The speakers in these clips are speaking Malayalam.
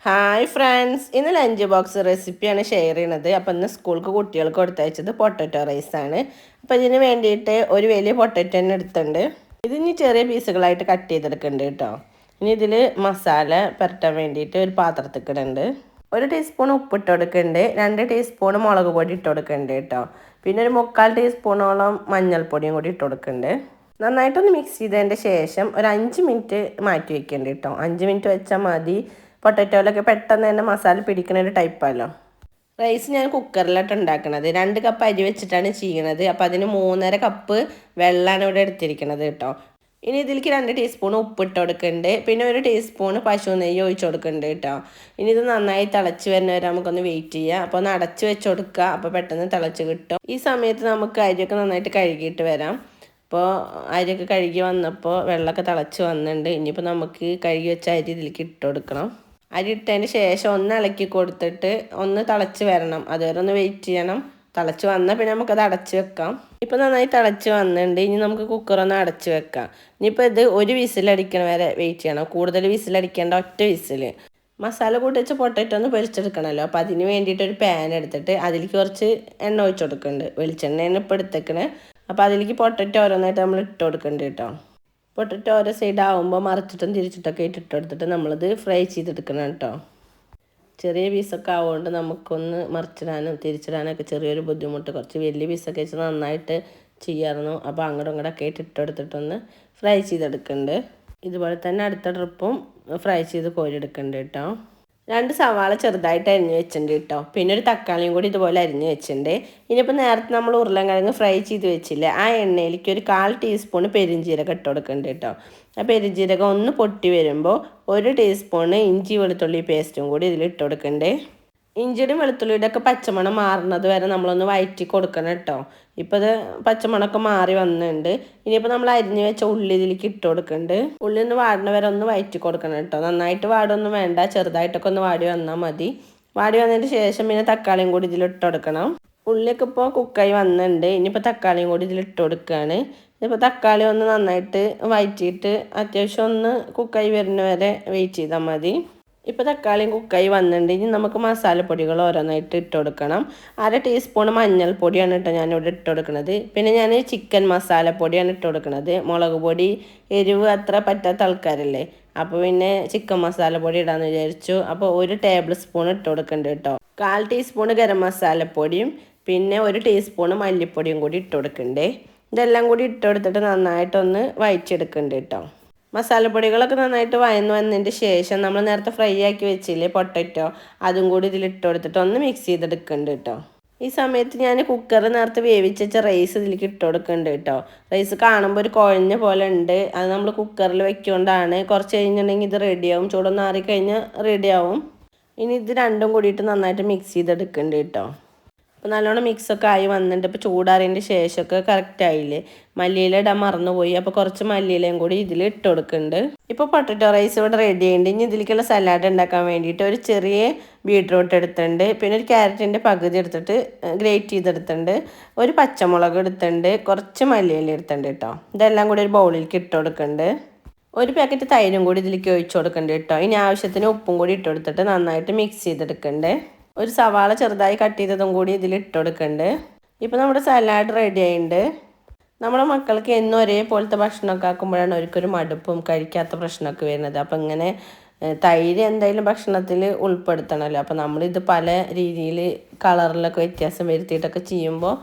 ഹായ് ഫ്രണ്ട്സ്, ഇന്ന് ലഞ്ച് ബോക്സ് റെസിപ്പിയാണ് ഷെയർ ചെയ്യണത്. അപ്പോൾ ഇന്ന് സ്കൂൾക്ക് കുട്ടികൾക്ക് കൊടുത്തയച്ചത് പൊട്ടറ്റോ റൈസാണ്. അപ്പോൾ ഇതിന് വേണ്ടിയിട്ട് ഒരു വലിയ പൊട്ടറ്റോ തന്നെ എടുത്തിട്ടുണ്ട്. ഇതിനി ചെറിയ പീസുകളായിട്ട് കട്ട് ചെയ്തെടുക്കുന്നുണ്ട് കേട്ടോ. ഇനി ഇതിൽ മസാല പുരട്ടാൻ വേണ്ടിയിട്ട് ഒരു പാത്രത്തിൽ ഇടുന്നുണ്ട്. 1 ടീസ്പൂൺ ഉപ്പിട്ട് കൊടുക്കുന്നുണ്ട്, 2 ടീസ്പൂൺ മുളക് പൊടി ഇട്ട് കൊടുക്കുന്നുണ്ട് കേട്ടോ. പിന്നെ ഒരു 3/4 ടീസ്പൂണോളം മഞ്ഞൾപ്പൊടിയും കൂടി ഇട്ട് കൊടുക്കുന്നുണ്ട്. നന്നായിട്ടൊന്ന് മിക്സ് ചെയ്തതിൻ്റെ ശേഷം ഒരു 5 മിനിറ്റ് മാറ്റി വയ്ക്കുന്നുണ്ട് കേട്ടോ. 5 മിനിറ്റ് വെച്ചാൽ മതി. പൊട്ടറ്റോയിലൊക്കെ പെട്ടെന്ന് തന്നെ മസാല പിടിക്കുന്ന ഒരു ടൈപ്പാണല്ലോ. റൈസ് ഞാൻ കുക്കറിലിട്ട് ഉണ്ടാക്കണത്. 2 കപ്പ് അരി വെച്ചിട്ടാണ് ചെയ്യണത്. അപ്പോൾ അതിന് 3.5 കപ്പ് വെള്ളമാണ് ഇവിടെ എടുത്തിരിക്കുന്നത് കേട്ടോ. ഇനി ഇതിലേക്ക് 2 ടീസ്പൂൺ ഉപ്പിട്ട് കൊടുക്കുന്നുണ്ട്. പിന്നെ 1 ടീസ്പൂൺ പശു നെയ്യ് ഒഴിച്ച് കൊടുക്കുന്നുണ്ട് കേട്ടോ. ഇനി ഇത് നന്നായി തിളച്ച് വരുന്നവരെ നമുക്കൊന്ന് വെയിറ്റ് ചെയ്യാം. അപ്പോൾ ഒന്ന് അടച്ച് വെച്ച് കൊടുക്കുക. അപ്പോൾ പെട്ടെന്ന് തിളച്ച് കിട്ടും. ഈ സമയത്ത് നമുക്ക് അരിയൊക്കെ നന്നായിട്ട് കഴുകിയിട്ട് വരാം. അപ്പോൾ അരിയൊക്കെ കഴുകി വന്നപ്പോൾ വെള്ളമൊക്കെ തിളച്ച് വന്നിട്ടുണ്ട്. ഇനിയിപ്പോൾ നമുക്ക് കഴുകി വെച്ച അരി ഇതിലേക്ക് ഇട്ട് കൊടുക്കണം. അരി ഇട്ടതിന് ശേഷം ഒന്ന് ഇളക്കി കൊടുത്തിട്ട് ഒന്ന് തിളച്ച് വരണം. അതുവരെ ഒന്ന് വെയിറ്റ് ചെയ്യണം. തിളച്ച് വന്നാൽ പിന്നെ നമുക്കത് അടച്ച് വെക്കാം. ഇപ്പോൾ നന്നായി തിളച്ച് വന്നിട്ടുണ്ട്. ഇനി നമുക്ക് കുക്കറൊന്ന് അടച്ച് വെക്കാം. ഇനിയിപ്പോൾ ഇത് ഒരു വിസിലടിക്കണ വരെ വെയിറ്റ് ചെയ്യണം. കൂടുതൽ വിസിലടിക്കേണ്ട, ഒറ്റ വിസിൽ. മസാല കൂട്ടി വെച്ച് പൊട്ടറ്റോ ഒന്ന് പൊരിച്ചെടുക്കണമല്ലോ. അപ്പോൾ അതിന് വേണ്ടിയിട്ട് ഒരു പാൻ എടുത്തിട്ട് അതിലേക്ക് കുറച്ച് എണ്ണ ഒഴിച്ച് കൊടുക്കുന്നുണ്ട്. വെളിച്ചെണ്ണയാണ് ഇപ്പോൾ എടുത്തേക്കണേ. അപ്പോൾ അതിലേക്ക് പൊട്ടറ്റോ ഓരോന്നായിട്ട് നമ്മൾ ഇട്ട് കൊടുക്കുന്നുണ്ട് കേട്ടോ. പൊട്ടറ്റോ ഓരോ സൈഡ് ആകുമ്പോൾ മറിച്ചിട്ടും തിരിച്ചിട്ടൊക്കെ ഇട്ട് കൊടുത്തിട്ട് നമ്മളത് ഫ്രൈ ചെയ്തെടുക്കണം കേട്ടോ. ചെറിയ പീസൊക്കെ ആവുകൊണ്ട് നമുക്കൊന്ന് മറിച്ചിടാനും തിരിച്ചിടാനൊക്കെ ചെറിയൊരു ബുദ്ധിമുട്ട്. കുറച്ച് വലിയ പീസൊക്കെ വെച്ച് നന്നായിട്ട് ചെയ്യാറുന്നു. അപ്പോൾ അങ്ങോട്ടും ഇങ്ങോട്ടൊക്കെ ഇട്ടെടുത്തിട്ടൊന്ന് ഫ്രൈ ചെയ്തെടുക്കുന്നുണ്ട്. ഇതുപോലെ തന്നെ അടുത്ത ട്രിപ്പും ഫ്രൈ ചെയ്ത് കോരിയെടുക്കുന്നുണ്ട് കേട്ടോ. 2 സവാള ചെറുതായിട്ട് അരിഞ്ഞ് വെച്ചിട്ടുണ്ട് കേട്ടോ. പിന്നെ ഒരു തക്കാളിയും കൂടി ഇതുപോലെ അരിഞ്ഞ് വെച്ചിട്ടുണ്ട്. ഇനിയിപ്പോൾ നേരത്തെ നമ്മൾ ഉരുളൻകിഴങ്ങ് ഫ്രൈ ചെയ്ത് വെച്ചില്ലേ, ആ എണ്ണയിലേക്ക് ഒരു 1/4 ടീസ്പൂൺ പെരിഞ്ജീരകം ഇട്ട് കൊടുക്കുന്നുണ്ട് കേട്ടോ. ആ പെരിഞ്ജീരകം ഒന്ന് പൊട്ടി വരുമ്പോൾ 1 ടീസ്പൂൺ ഇഞ്ചി വെളുത്തുള്ളി പേസ്റ്റും കൂടി ഇതിൽ ഇട്ട് കൊടുക്കുന്നുണ്ട്. ഇഞ്ചിയുടെയും വെളുത്തുള്ളിയുടെ ഒക്കെ പച്ചമണം മാറുന്നത് വരെ നമ്മളൊന്ന് വഴറ്റി കൊടുക്കണം കേട്ടോ. ഇപ്പോൾ ഇത് പച്ചമണമൊക്കെ മാറി വന്നിട്ടുണ്ട്. ഇനിയിപ്പോൾ നമ്മൾ അരിഞ്ഞ് വെച്ച ഉള്ളി ഇതിലേക്ക് ഇട്ട് കൊടുക്കുന്നുണ്ട്. ഉള്ളി ഒന്ന് വാടുന്ന വരെ ഒന്ന് വഴറ്റി കൊടുക്കണം കേട്ടോ. നന്നായിട്ട് വാടൊന്നും വേണ്ട, ചെറുതായിട്ടൊക്കെ ഒന്ന് വാടി വന്നാൽ മതി. വാടി വന്നതിന് ശേഷം പിന്നെ തക്കാളിയും കൂടി ഇതിലിട്ട് കൊടുക്കണം. ഉള്ളിയൊക്കെ ഇപ്പോൾ കുക്കായി വന്നിട്ടുണ്ട്. ഇനിയിപ്പോൾ തക്കാളിയും കൂടി ഇതിലിട്ട് കൊടുക്കുകയാണ്. ഇപ്പോൾ തക്കാളി ഒന്ന് നന്നായിട്ട് വഴറ്റിയിട്ട് അത്യാവശ്യം ഒന്ന് കുക്കായി വരുന്ന വരെ വെയിറ്റ് ചെയ്താൽ മതി. ഇപ്പോൾ തക്കാളിയും കുക്കായി വന്നിട്ടുണ്ട്. ഇനി നമുക്ക് മസാലപ്പൊടികൾ ഓരോന്നായിട്ട് ഇട്ട് കൊടുക്കണം. 1/2 ടീസ്പൂൺ മഞ്ഞൾപ്പൊടിയാണ് കേട്ടോ ഞാനിവിടെ ഇട്ട് കൊടുക്കുന്നത്. പിന്നെ ഞാൻ ചിക്കൻ മസാലപ്പൊടിയാണ് ഇട്ട് കൊടുക്കുന്നത്. മുളക് പൊടി എരിവ് അത്ര പറ്റാത്ത ആൾക്കാരല്ലേ, അപ്പോൾ പിന്നെ ചിക്കൻ മസാലപ്പൊടി ഇടാമെന്ന് വിചാരിച്ചു. അപ്പോൾ 1 ടേബിൾ സ്പൂൺ ഇട്ട് കൊടുക്കുന്നുണ്ട് കേട്ടോ. 1/4 ടീസ്പൂൺ ഗരം മസാലപ്പൊടിയും പിന്നെ 1 ടീസ്പൂൺ മല്ലിപ്പൊടിയും കൂടി ഇട്ട് കൊടുക്കുന്നുണ്ട്. ഇതെല്ലാം കൂടി ഇട്ട് കൊടുത്തിട്ട് നന്നായിട്ടൊന്ന് വഴച്ചെടുക്കുന്നുണ്ട് കേട്ടോ. മസാലപ്പൊടികളൊക്കെ നന്നായിട്ട് വഴന്ന് വന്നതിൻ്റെ ശേഷം നമ്മൾ നേരത്തെ ഫ്രൈ ആക്കി വെച്ചില്ലേ പൊട്ടറ്റോ, അതും കൂടി ഇതിലിട്ട് കൊടുത്തിട്ട് ഒന്ന് മിക്സ് ചെയ്തെടുക്കുന്നുണ്ട് കേട്ടോ. ഈ സമയത്ത് ഞാൻ കുക്കറിൽ നേരത്തെ വേവിച്ച് വെച്ച റൈസ് ഇതിലേക്ക് ഇട്ട് കൊടുക്കുന്നുണ്ട് കേട്ടോ. റൈസ് കാണുമ്പോൾ ഒരു കുഴഞ്ഞ പോലെ ഉണ്ട്. അത് നമ്മൾ കുക്കറിൽ വെച്ചുകൊണ്ടാണ്. കുറച്ച് കഴിഞ്ഞിട്ടുണ്ടെങ്കിൽ ഇത് റെഡിയാവും. ചൂടൊന്ന് ആറിക്കഴിഞ്ഞാൽ റെഡിയാവും. ഇനി ഇത് രണ്ടും കൂടിയിട്ട് നന്നായിട്ട് മിക്സ് ചെയ്തെടുക്കുന്നുണ്ട് കേട്ടോ. അപ്പോൾ നല്ലോണം മിക്സൊക്കെ ആയി വന്നിട്ടുണ്ട്. ഇപ്പോൾ ചൂടാറിയതിൻ്റെ ശേഷമൊക്കെ കറക്റ്റ് ആയില്ലേ. മല്ലിയില ഇടാൻ മറന്നുപോയി. അപ്പോൾ കുറച്ച് മല്ലിയിലയും കൂടി ഇതിൽ ഇട്ട് കൊടുക്കുന്നുണ്ട്. ഇപ്പോൾ പൊട്ടറ്റോ റൈസ് ഇവിടെ റെഡി ആയിട്ടുണ്ട്. ഇനി ഇതിലേക്കുള്ള സലാഡ് ഉണ്ടാക്കാൻ വേണ്ടിയിട്ട് ഒരു ചെറിയ ബീട്രൂട്ട് എടുത്തിട്ടുണ്ട്. പിന്നെ ഒരു ക്യാരറ്റിൻ്റെ പകുതി എടുത്തിട്ട് ഗ്രേറ്റ് ചെയ്തെടുത്തിട്ടുണ്ട്. ഒരു പച്ചമുളക് എടുത്തിട്ടുണ്ട്. കുറച്ച് മല്ലിയില എടുത്തിട്ടുണ്ട് കേട്ടോ. ഇതെല്ലാം കൂടി ഒരു ബൗളിലേക്ക് ഇട്ട് കൊടുക്കുന്നുണ്ട്. 1 പാക്കറ്റ് തൈരും കൂടി ഇതിലേക്ക് ഒഴിച്ച് കൊടുക്കുന്നുണ്ട് കേട്ടോ. ഇനി ആവശ്യത്തിന് ഉപ്പും കൂടി ഇട്ട് കൊടുത്തിട്ട് നന്നായിട്ട് മിക്സ് ചെയ്തെടുക്കുന്നുണ്ട്. ഒരു സവാള ചെറുതായി കട്ട് ചെയ്തതും കൂടി ഇതിൽ ഇട്ട് കൊടുക്കുന്നുണ്ട്. ഇപ്പോൾ നമ്മുടെ സലാഡ് റെഡി ആയിട്ടുണ്ട്. നമ്മുടെ മക്കൾക്ക് എന്നും ഒരേപോലത്തെ ഭക്ഷണമൊക്കെ ആക്കുമ്പോഴാണ് അവർക്കൊരു മടുപ്പും കഴിക്കാത്ത പ്രശ്നമൊക്കെ വരുന്നത്. അപ്പോൾ ഇങ്ങനെ തൈര് എന്തായാലും ഭക്ഷണത്തിൽ ഉൾപ്പെടുത്തണമല്ലോ. അപ്പോൾ നമ്മളിത് പല രീതിയിൽ കളറിലൊക്കെ വ്യത്യാസം വരുത്തിയിട്ടൊക്കെ ചെയ്യുമ്പോൾ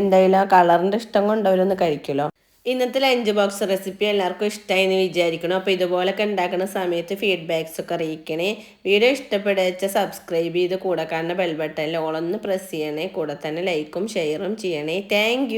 എന്തായാലും ആ കളറിൻ്റെ ഇഷ്ടം കൊണ്ട് അവരൊന്ന് കഴിക്കുമല്ലോ. ഇന്നത്തെ ലഞ്ച് ബോക്സ് റെസിപ്പി എല്ലാവർക്കും ഇഷ്ടമായി എന്ന് വിചാരിക്കണം. അപ്പോൾ ഇതുപോലൊക്കെ ഉണ്ടാക്കുന്ന സമയത്ത് ഫീഡ്ബാക്സ് ഒക്കെ അറിയിക്കണേ. വീഡിയോ ഇഷ്ടപ്പെടുക സബ്സ്ക്രൈബ് ചെയ്ത് കൂടെ കാണുന്ന ബെൽ ബട്ടണിൽ ഓളൊന്ന് പ്രസ് ചെയ്യണേ. കൂടെ തന്നെ ലൈക്കും ഷെയറും ചെയ്യണേ. താങ്ക്